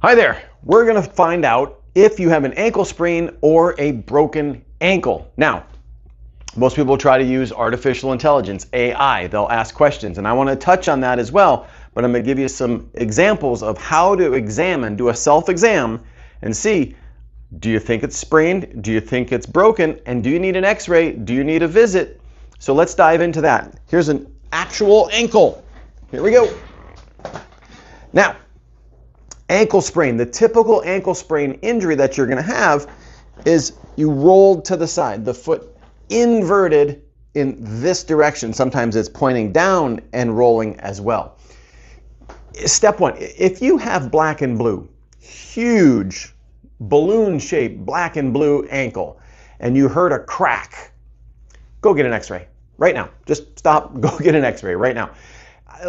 Hi there. We're going to find out if you have an ankle sprain or a broken ankle. Now, most people try to use artificial intelligence, AI. They'll ask questions, and I want to touch on that as well, but I'm going to give you some examples of how to examine, do a self-exam, and see, do you think it's sprained? Do you think it's broken? And do you need an x-ray? Do you need a visit? So let's dive into that. Here's an actual ankle. Here we go. Now, ankle sprain, the typical ankle sprain injury that you're going to have is you rolled to the side, the foot inverted in this direction. Sometimes it's pointing down and rolling as well. Step one, if you have black and blue, huge balloon-shaped black and blue ankle, and you heard a crack, go get an x-ray right now. Just stop, go get an x-ray right now.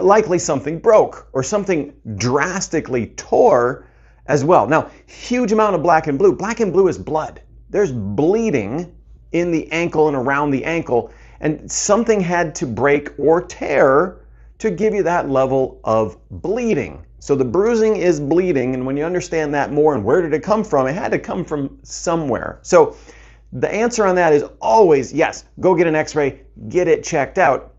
Likely something broke or something drastically tore as well. Now, huge amount of black and blue. Black and blue is blood. There's bleeding in the ankle and around the ankle, and something had to break or tear to give you that level of bleeding. So the bruising is bleeding, and when you understand that more and where did it come from, it had to come from somewhere. So the answer on that is always yes, go get an x-ray, get it checked out.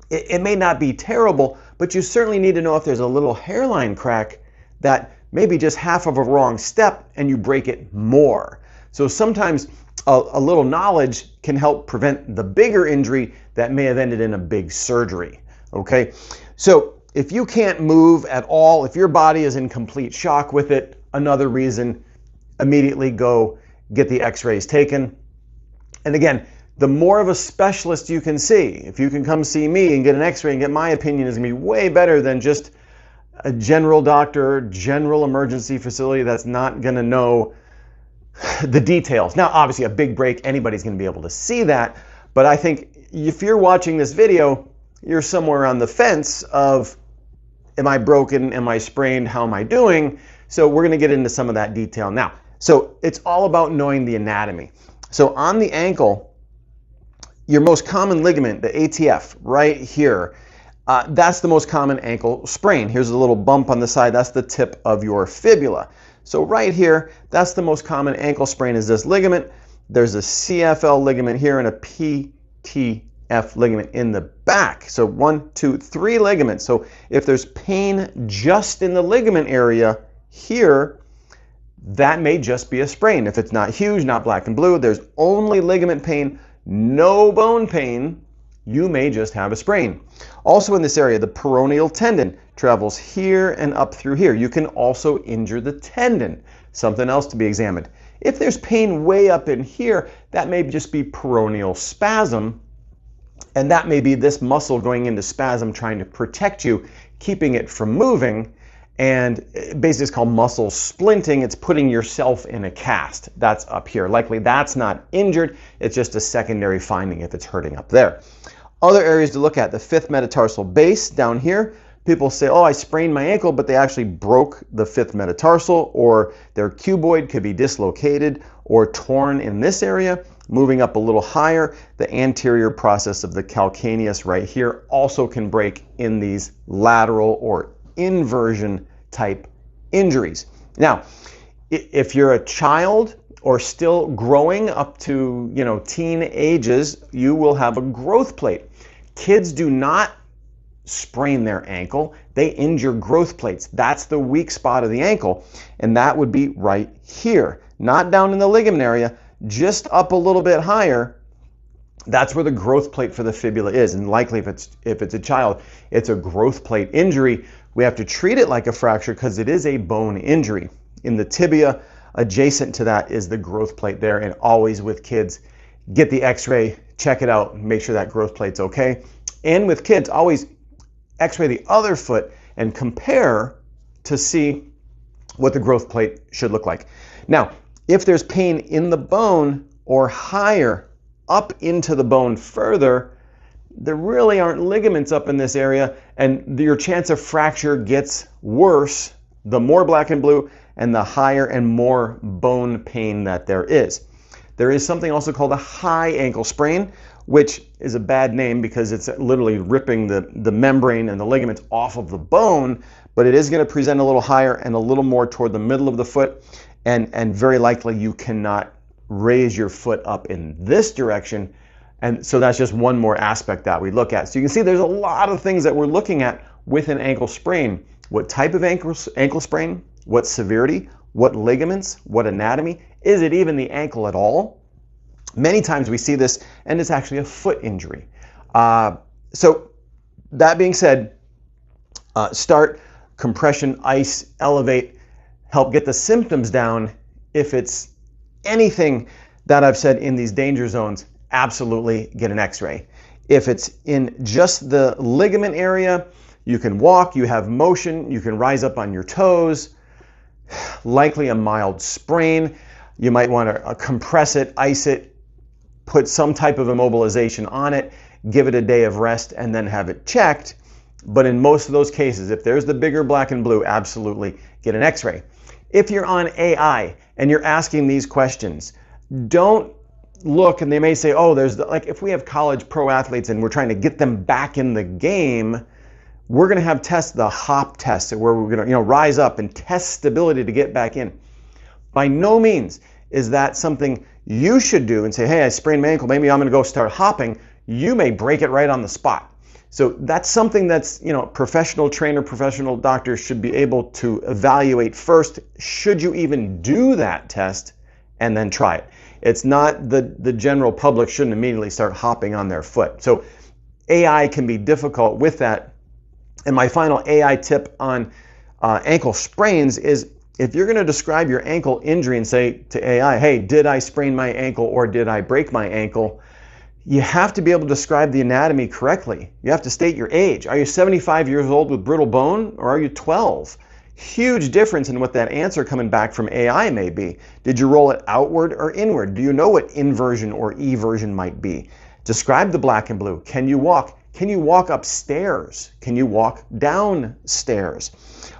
It may not be terrible, but you certainly need to know if there's a little hairline crack that maybe just half of a wrong step and you break it more. So sometimes a little knowledge can help prevent the bigger injury that may have ended in a big surgery. Okay, so if you can't move at all, if your body is in complete shock with it, another reason, immediately go get the x-rays taken. And again, the more of a specialist you can see, if you can come see me and get an x-ray and get my opinion, is going to be way better than just a general doctor, general emergency facility that's not going to know the details. Now, obviously, a big break, anybody's going to be able to see that, but I think if you're watching this video, you're somewhere on the fence of, am I broken, am I sprained, how am I doing? So we're going to get into some of that detail now. So it's all about knowing the anatomy. So on the ankle, your most common ligament, the ATF, right here, that's the most common ankle sprain. Here's a little bump on the side. That's the tip of your fibula. So right here, that's the most common ankle sprain is this ligament. There's a CFL ligament here and a PTF ligament in the back. So 1, 2, 3 ligaments. So if there's pain just in the ligament area here, that may just be a sprain. If it's not huge, not black and blue, there's only ligament pain, no bone pain, you may just have a sprain. Also in this area, the peroneal tendon travels here and up through here. You can also injure the tendon, something else to be examined. If there's pain way up in here, that may just be peroneal spasm, and that may be this muscle going into spasm trying to protect you, keeping it from moving. And basically it's called muscle splinting. It's putting yourself in a cast. That's up here. Likely that's not injured. It's just a secondary finding if it's hurting up there. Other areas to look at, the fifth metatarsal base down here. People say, oh, I sprained my ankle, but they actually broke the fifth metatarsal, or their cuboid could be dislocated or torn in this area. Moving up a little higher, the anterior process of the calcaneus right here also can break in these lateral or inversion type injuries. Now, if you're a child or still growing up to, teen ages, you will have a growth plate. Kids do not sprain their ankle, they injure growth plates. That's the weak spot of the ankle, and that would be right here, not down in the ligament area, just up a little bit higher. That's where the growth plate for the fibula is, and likely if it's a child, it's a growth plate injury. We have to treat it like a fracture because it is a bone injury. In the tibia, adjacent to that is the growth plate there, and always with kids, get the x-ray, check it out, make sure that growth plate's okay. And with kids, always x-ray the other foot and compare to see what the growth plate should look like. Now, if there's pain in the bone or higher up into the bone further, there really aren't ligaments up in this area, and your chance of fracture gets worse the more black and blue and the higher and more bone pain that there is. There is something also called a high ankle sprain, which is a bad name because it's literally ripping the membrane and the ligaments off of the bone, but it is going to present a little higher and a little more toward the middle of the foot, and very likely you cannot raise your foot up in this direction. And so that's just one more aspect that we look at. So you can see there's a lot of things that we're looking at with an ankle sprain. What type of ankle sprain? What severity? What ligaments? What anatomy? Is it even the ankle at all? Many times we see this and it's actually a foot injury. So that being said, start, compression, ice, elevate, help get the symptoms down. If it's anything that I've said in these danger zones, absolutely get an x-ray. If it's in just the ligament area, you can walk, you have motion, you can rise up on your toes, likely a mild sprain. You might want to compress it, ice it, put some type of immobilization on it, give it a day of rest, and then have it checked. But in most of those cases, if there's the bigger black and blue, absolutely get an x-ray. If you're on AI and you're asking these questions, don't look, and they may say, oh, there's like if we have college pro athletes and we're trying to get them back in the game, we're going to have tests, the hop test, where we're going to rise up and test stability to get back in. By no means is that something you should do and say, hey, I sprained my ankle, maybe I'm going to go start hopping. You may break it right on the spot. So that's something that's, professional trainer, professional doctors should be able to evaluate first. Should you even do that test and then try it? It's not the general public shouldn't immediately start hopping on their foot. So AI can be difficult with that. And my final AI tip on ankle sprains is if you're going to describe your ankle injury and say to AI, hey, did I sprain my ankle or did I break my ankle? You have to be able to describe the anatomy correctly. You have to state your age. Are you 75 years old with brittle bone or are you 12? Huge difference in what that answer coming back from AI may be. Did you roll it outward or inward? Do you know what inversion or eversion might be? Describe the black and blue. Can you walk? Can you walk upstairs? Can you walk downstairs?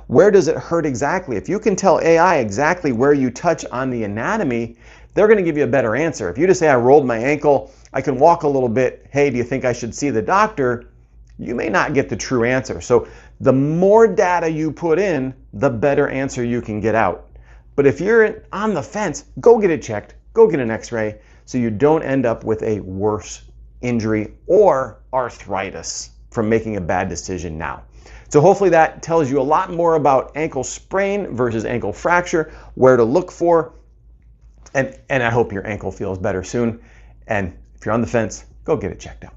Where does it hurt exactly? If you can tell AI exactly where you touch on the anatomy, they're going to give you a better answer. If you just say, I rolled my ankle, I can walk a little bit, hey, do you think I should see the doctor? You may not get the true answer. So the more data you put in, the better answer you can get out. But if you're on the fence, go get it checked, go get an x-ray so you don't end up with a worse injury or arthritis from making a bad decision now. So hopefully that tells you a lot more about ankle sprain versus ankle fracture, where to look for, and I hope your ankle feels better soon. And if you're on the fence, go get it checked out.